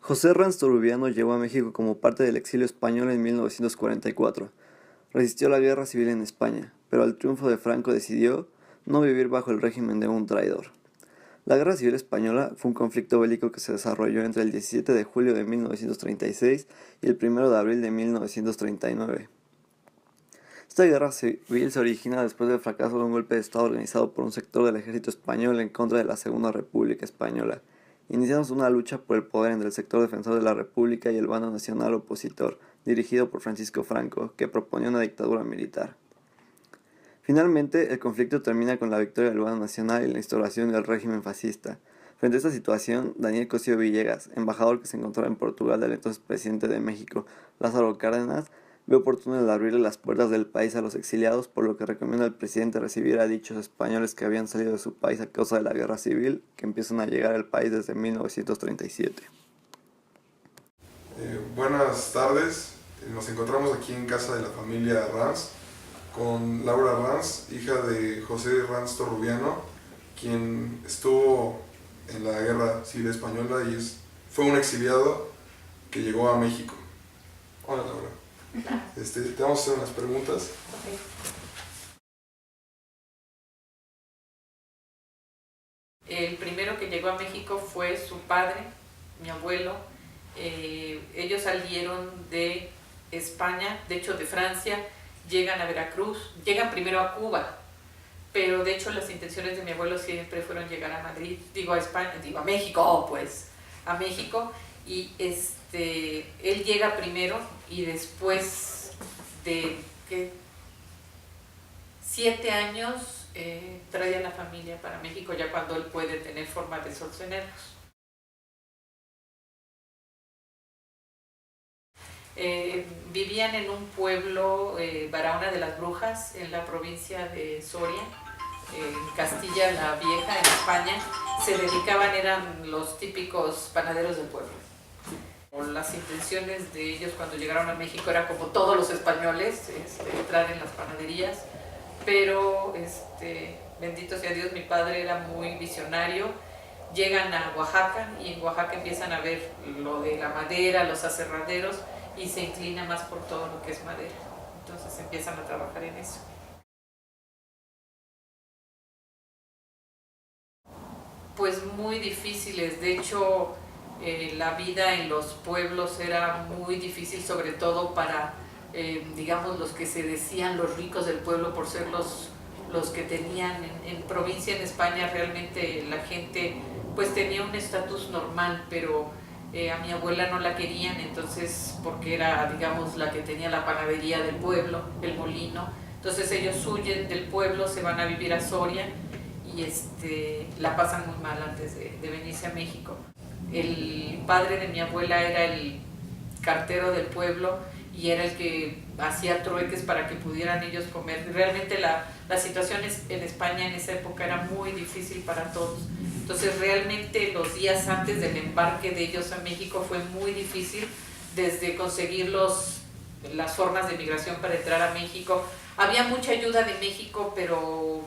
José Ranz-Toruviano llegó a México como parte del exilio español en 1944. Resistió la guerra civil en España, pero al triunfo de Franco decidió no vivir bajo el régimen de un traidor. La Guerra Civil Española fue un conflicto bélico que se desarrolló entre el 17 de julio de 1936 y el 1 de abril de 1939. Esta guerra civil se origina después del fracaso de un golpe de Estado organizado por un sector del ejército español en contra de la Segunda República Española, iniciándose una lucha por el poder entre el sector defensor de la República y el bando nacional opositor, dirigido por Francisco Franco, que proponía una dictadura militar. Finalmente, el conflicto termina con la victoria del bando nacional y la instauración del régimen fascista. Frente a esta situación, Daniel Cosío Villegas, embajador que se encontraba en Portugal del entonces presidente de México, Lázaro Cárdenas, ve oportuno el abrirle las puertas del país a los exiliados, por lo que recomienda al presidente recibir a dichos españoles que habían salido de su país a causa de la guerra civil, que empiezan a llegar al país desde 1937. Buenas tardes, nos encontramos aquí en casa de la familia Ranz con Laura Ranz, hija de José Ranz-Toruviano, quien estuvo en la Guerra Civil Española y fue un exiliado que llegó a México. Hola Laura. Te vamos a hacer unas preguntas. Okay. El primero que llegó a México fue su padre, mi abuelo. Ellos salieron de España, de hecho de Francia, llegan a Veracruz, llegan primero a Cuba, pero de hecho las intenciones de mi abuelo siempre fueron llegar a Madrid, a España, a México, a México, y él llega primero y después de 7 años trae a la familia para México, ya cuando él puede tener forma de sostenerlos. Vivían en un pueblo, Barahona de las Brujas, en la provincia de Soria, en Castilla la Vieja, en España. Se dedicaban, eran los típicos panaderos del pueblo. Las intenciones de ellos cuando llegaron a México era, como todos los españoles, entrar en las panaderías, pero bendito sea Dios, mi padre era muy visionario. Llegan a Oaxaca y en Oaxaca empiezan a ver lo de la madera, los aserraderos, y se inclina más por todo lo que es madera. Entonces empiezan a trabajar en eso. Pues muy difíciles, de hecho la vida en los pueblos era muy difícil, sobre todo para, digamos, los que se decían los ricos del pueblo, por ser los que tenían en provincia, en España, realmente la gente pues tenía un estatus normal, pero a mi abuela no la querían, entonces, porque era, digamos, la que tenía la panadería del pueblo, el molino. Entonces ellos huyen del pueblo, se van a vivir a Soria y la pasan muy mal antes de venirse a México. El padre de mi abuela era el cartero del pueblo y era el que hacía trueques para que pudieran ellos comer. Realmente la situación en España en esa época era muy difícil para todos. Entonces realmente los días antes del embarque de ellos a México fue muy difícil, desde conseguir las formas de migración para entrar a México. Había mucha ayuda de México, pero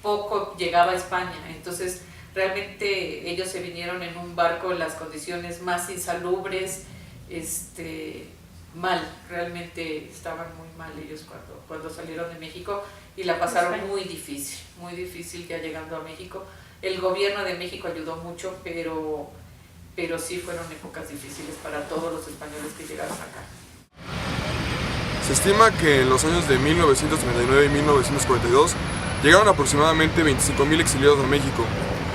poco llegaba a España. Entonces realmente ellos se vinieron en un barco en las condiciones más insalubres, mal, realmente estaban muy mal ellos cuando salieron de México y la pasaron muy difícil ya llegando a México. El gobierno de México ayudó mucho, pero sí fueron épocas difíciles para todos los españoles que llegaron acá. Se estima que en los años de 1939 y 1942 llegaron aproximadamente 25,000 exiliados a México,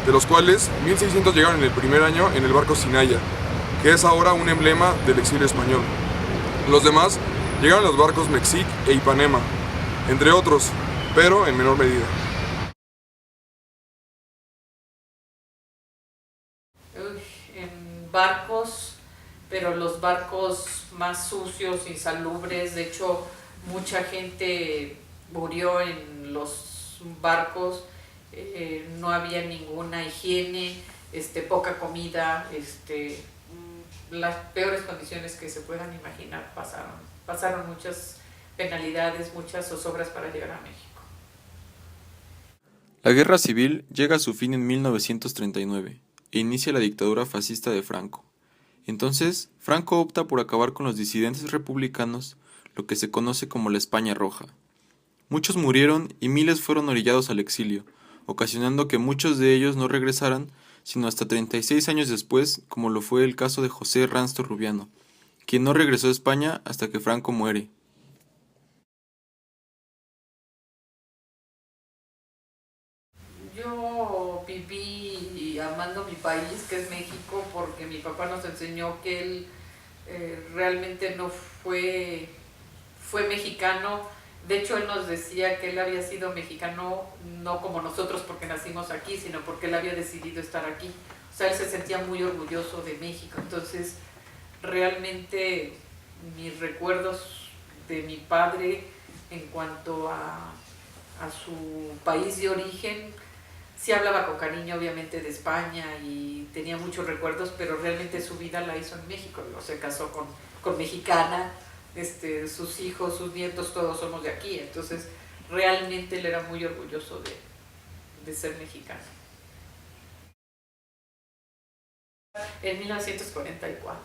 de los cuales 1,600 llegaron en el primer año en el barco Sinaya, que es ahora un emblema del exilio español. Los demás llegaron en los barcos Mexic e Ipanema, entre otros, pero en menor medida. En barcos, pero los barcos más sucios, insalubres. De hecho, mucha gente murió en los barcos, no había ninguna higiene, poca comida, las peores condiciones que se puedan imaginar pasaron muchas penalidades, muchas zozobras para llegar a México. La guerra civil llega a su fin en 1939 e inicia la dictadura fascista de Franco. Entonces, Franco opta por acabar con los disidentes republicanos, lo que se conoce como la España Roja. Muchos murieron y miles fueron orillados al exilio, ocasionando que muchos de ellos no regresaran sino hasta 36 años después, como lo fue el caso de José Ernesto Rubiano, quien no regresó a España hasta que Franco muere. Yo viví amando mi país, que es México, porque mi papá nos enseñó que él realmente no fue mexicano. De hecho, él nos decía que él había sido mexicano no como nosotros porque nacimos aquí, sino porque él había decidido estar aquí. O sea, él se sentía muy orgulloso de México. Entonces, realmente mis recuerdos de mi padre en cuanto a su país de origen, sí hablaba con cariño obviamente de España y tenía muchos recuerdos, pero realmente su vida la hizo en México. O se casó con mexicana, sus hijos, sus nietos, todos somos de aquí. Entonces realmente él era muy orgulloso de ser mexicano. En 1944.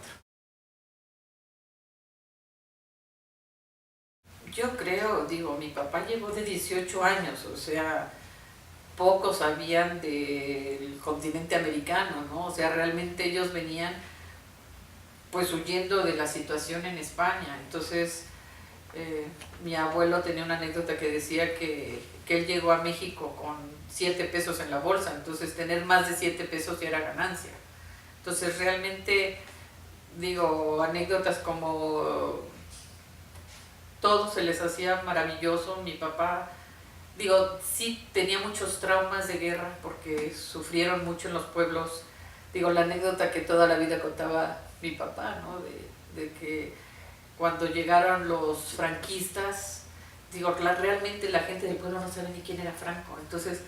Yo creo, mi papá llegó de 18 años, o sea, pocos sabían del continente americano, ¿no? O sea, realmente ellos venían pues huyendo de la situación en España. Entonces, mi abuelo tenía una anécdota que decía que él llegó a México con 7 pesos en la bolsa, entonces tener más de 7 pesos ya era ganancia. Entonces, realmente, anécdotas como todo se les hacía maravilloso. Mi papá, sí tenía muchos traumas de guerra porque sufrieron mucho en los pueblos. La anécdota que toda la vida contaba mi papá, ¿no? De que cuando llegaron los franquistas, realmente la gente del pueblo no sabía ni quién era Franco. Entonces,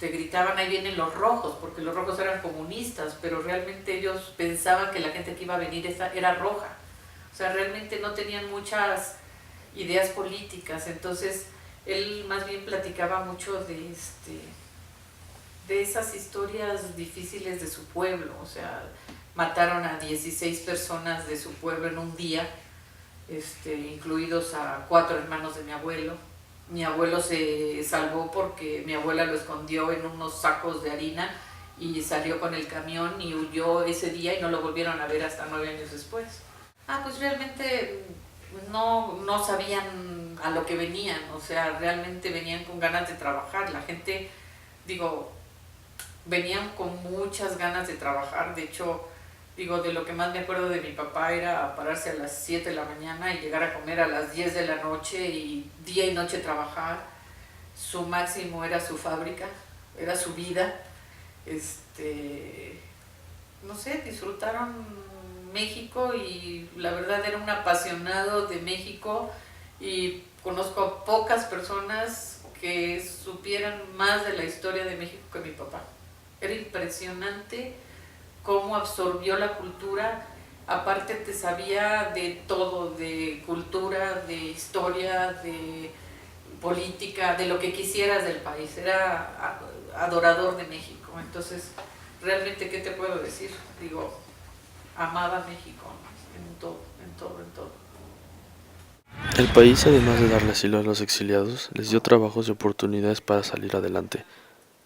gritaban, ahí vienen los rojos, porque los rojos eran comunistas, pero realmente ellos pensaban que la gente que iba a venir era roja. O sea, realmente no tenían muchas ideas políticas. Entonces, él más bien platicaba mucho de esas historias difíciles de su pueblo. O sea, mataron a 16 personas de su pueblo en un día, incluidos a 4 hermanos de mi abuelo. Mi abuelo se salvó porque mi abuela lo escondió en unos sacos de harina y salió con el camión y huyó ese día y no lo volvieron a ver hasta 9 años después. Pues realmente no sabían a lo que venían, o sea, realmente venían con ganas de trabajar. La gente, venían con muchas ganas de trabajar. De hecho, de lo que más me acuerdo de mi papá era pararse a las 7 de la mañana y llegar a comer a las 10 de la noche y día y noche trabajar. Su máximo era su fábrica, era su vida. No sé, disfrutaron México y la verdad era un apasionado de México, y conozco a pocas personas que supieran más de la historia de México que mi papá. Era impresionante cómo absorbió la cultura. Aparte te sabía de todo, de cultura, de historia, de política, de lo que quisieras del país. Era adorador de México. Entonces, realmente, ¿qué te puedo decir? Amaba México, ¿no? En todo. El país, además de darle asilo a los exiliados, les dio trabajos y oportunidades para salir adelante,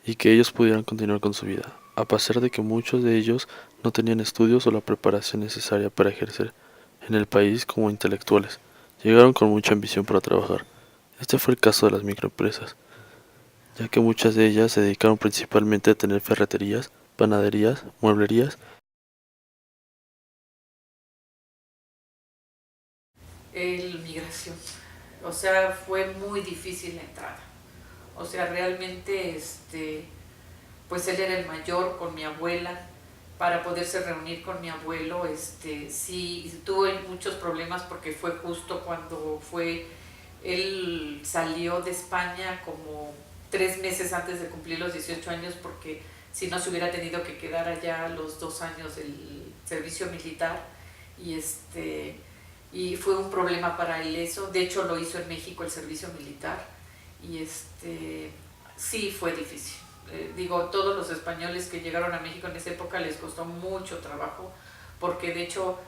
y que ellos pudieran continuar con su vida, a pesar de que muchos de ellos no tenían estudios o la preparación necesaria para ejercer en el país como intelectuales. Llegaron con mucha ambición para trabajar. Este fue el caso de las microempresas, ya que muchas de ellas se dedicaron principalmente a tener ferreterías, panaderías, mueblerías. Migración, o sea, fue muy difícil la entrada. O sea, realmente, pues él era el mayor con mi abuela. Para poderse reunir con mi abuelo, sí tuvo muchos problemas porque fue justo cuando él salió de España como 3 meses antes de cumplir los 18 años, porque si no se hubiera tenido que quedar allá los 2 años del servicio militar. Y fue un problema para él eso. De hecho, lo hizo en México el servicio militar. Y sí fue difícil. Todos los españoles que llegaron a México en esa época les costó mucho trabajo porque de hecho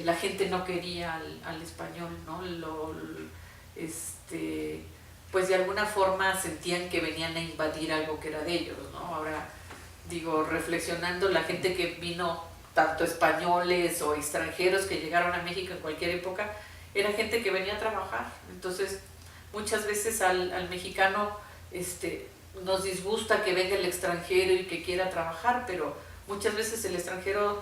la gente no quería al español, ¿no? Pues de alguna forma sentían que venían a invadir algo que era de ellos, ¿no? Ahora, digo, reflexionando, la gente que vino, tanto españoles o extranjeros que llegaron a México en cualquier época, era gente que venía a trabajar. Entonces, muchas veces al mexicano nos disgusta que venga el extranjero y que quiera trabajar, pero muchas veces el extranjero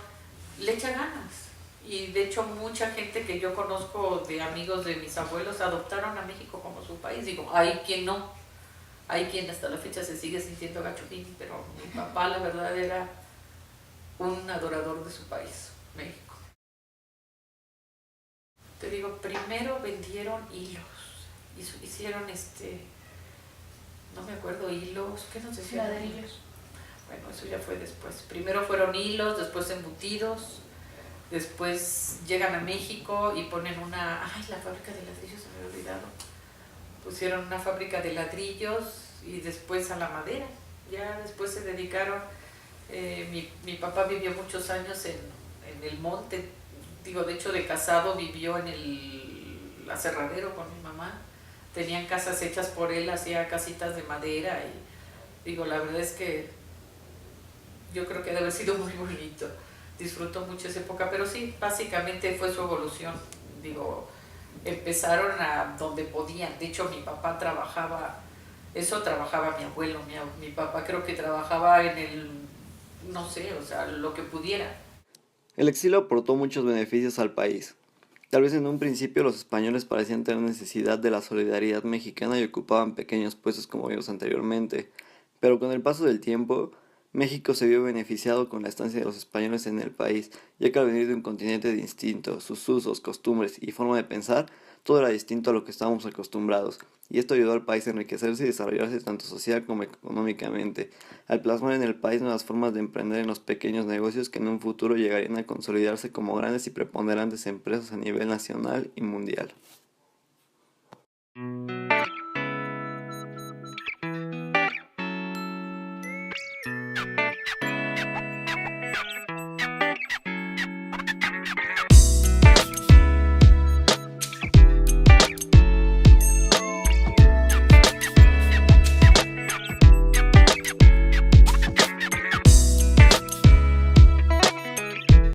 le echa ganas. Y de hecho mucha gente que yo conozco de amigos de mis abuelos adoptaron a México como su país. Digo, hay quien no, hay quien hasta la fecha se sigue sintiendo gachupín, pero mi papá la verdad era un adorador de su país, México. Te digo, primero vendieron hilos, hicieron no me acuerdo, hilos, ¿qué nos decían? Ladrillos. Bueno, eso ya fue después. Primero fueron hilos, después embutidos, después llegan a México y ponen la fábrica de ladrillos, se me había olvidado. Pusieron una fábrica de ladrillos y después a la madera. Ya después se dedicaron, mi papá vivió muchos años en el monte, digo, de hecho de casado vivió en el aserradero con mi mamá. Tenían casas hechas por él, hacía casitas de madera y digo, la verdad es que yo creo que debe haber sido muy bonito. Disfrutó mucho esa época, pero sí, básicamente fue su evolución. Digo, empezaron a donde podían. De hecho, mi papá trabajaba mi abuelo, mi papá creo que trabajaba no sé, o sea, lo que pudiera. El exilio aportó muchos beneficios al país. Tal vez en un principio los españoles parecían tener necesidad de la solidaridad mexicana y ocupaban pequeños puestos como vimos anteriormente, pero con el paso del tiempo, México se vio beneficiado con la estancia de los españoles en el país, ya que al venir de un continente distinto, sus usos, costumbres y forma de pensar, todo era distinto a lo que estábamos acostumbrados, y esto ayudó al país a enriquecerse y desarrollarse tanto social como económicamente, al plasmar en el país nuevas formas de emprender en los pequeños negocios que en un futuro llegarían a consolidarse como grandes y preponderantes empresas a nivel nacional y mundial.